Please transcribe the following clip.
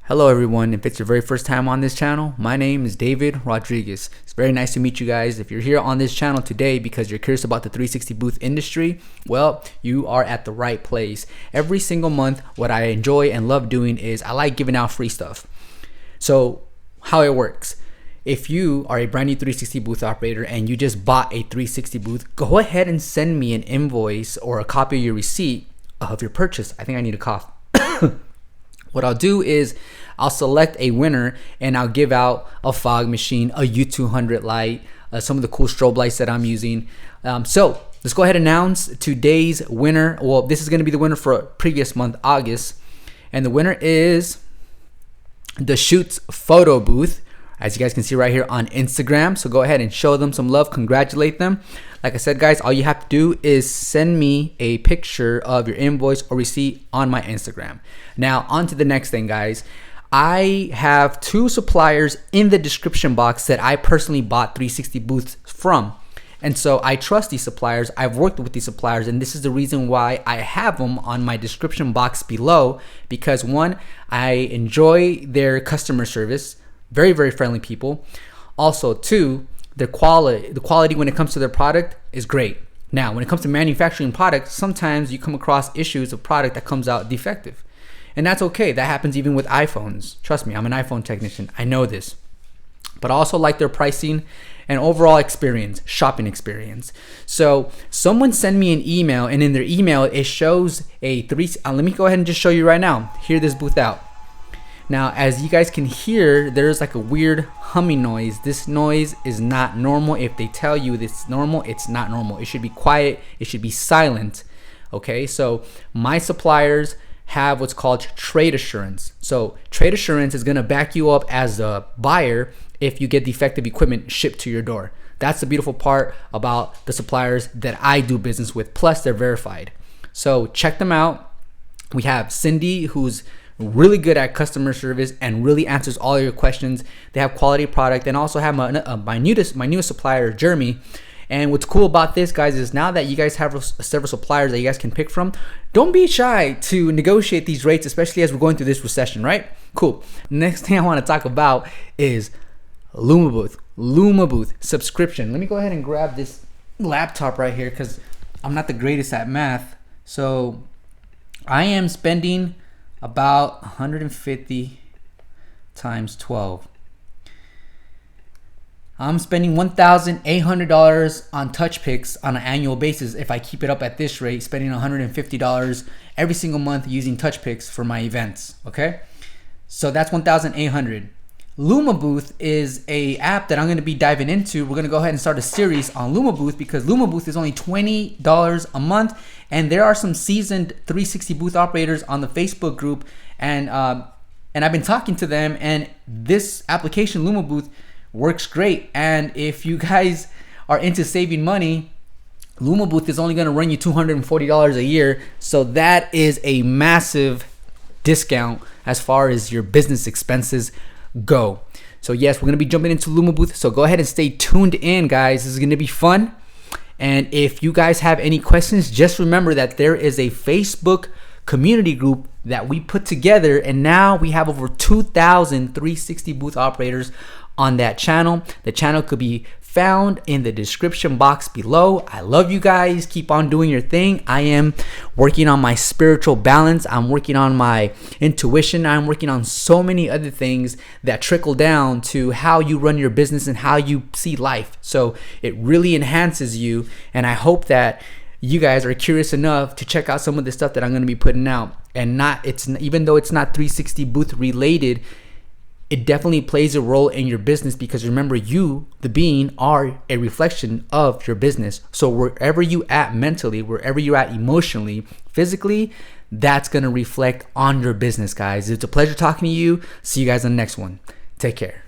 Hello everyone, if it's your very first time on this channel, my name is David Rodriguez. It's very nice to meet you guys. If you're here on this channel today because you're curious about the 360 booth industry, well, you are at the right place. Every single month, what I enjoy and love doing is I like giving out free stuff. So how it works, if you are a brand new 360 booth operator and you just bought a 360 booth, go ahead and send me an invoice or a copy of your receipt of your purchase. I think I need a cough. What I'll do is I'll select a winner and I'll give out a fog machine, a U200 light, some of the cool strobe lights that I'm using. So let's go ahead and announce today's winner. Well, this is going to be the winner for previous month, August. And the winner is the Shoots Photo Booth, as you guys can see right here on Instagram. So go ahead and show them some love, congratulate them. Like I said, guys, all you have to do is send me a picture of your invoice or receipt on my Instagram. Now, on to the next thing, guys. I have two suppliers in the description box that I personally bought 360 booths from. And so I trust these suppliers. I've worked with these suppliers, and this is the reason why I have them on my description box below. Because one, I enjoy their customer service. Very, very friendly people. Also, two, the quality when it comes to their product is great. Now, when it comes to manufacturing products, sometimes you come across issues of product that comes out defective. And that's okay. That happens even with iPhones. Trust me, I'm an iPhone technician. I know this. But I also like their pricing and overall experience, shopping experience. So someone sent me an email, and in their email, it shows a let me go ahead and just show you right now. Hear this booth out. Now, as you guys can hear, there's like a weird humming noise. This noise is not normal. If they tell you it's normal, it's not normal. It should be quiet. It should be silent. Okay, so my suppliers have what's called trade assurance. So trade assurance is gonna back you up as a buyer if you get defective equipment shipped to your door. That's the beautiful part about the suppliers that I do business with. Plus, they're verified. So check them out. We have Cindy, who's really good at customer service and really answers all your questions. They have quality product, and also have my newest supplier, Jeremy. And what's cool about this, guys, is now that you guys have several suppliers that you guys can pick from, don't be shy to negotiate these rates, especially as we're going through this recession, right? Cool. Next thing I want to talk about is Luma Booth. Luma Booth subscription. Let me go ahead and grab this laptop right here because I'm not the greatest at math. So I am spending about 150 times 12. I'm spending $1,800 on touch picks on an annual basis if I keep it up at this rate, spending $150 every single month using touch picks for my events, okay? So that's $1,800. Luma Booth is a app that I'm going to be diving into. We're going to go ahead and start a series on Luma Booth because Luma Booth is only $20 a month, and there are some seasoned 360 booth operators on the Facebook group, and I've been talking to them, and this application, Luma Booth, works great. And if you guys are into saving money, Luma Booth is only going to run you $240 a year. So that is a massive discount as far as your business expenses go. So yes, we're going to be jumping into Luma Booth. So go ahead and stay tuned in, guys. This is going to be fun. And if you guys have any questions, just remember that there is a Facebook community group that we put together, and now we have over 2,000 360 booth operators on that channel. The channel could be found in the description box below. I love you guys. Keep on doing your thing. I am working on my spiritual balance. I'm working on my intuition. I'm working on so many other things that trickle down to how you run your business and how you see life. So it really enhances you. And I hope that you guys are curious enough to check out some of the stuff that I'm going to be putting out. And even though it's not 360 booth related, it definitely plays a role in your business, because remember, you, the being, are a reflection of your business. So wherever you at mentally, wherever you're at emotionally, physically, that's going to reflect on your business, guys. It's a pleasure talking to you. See you guys on the next one. Take care.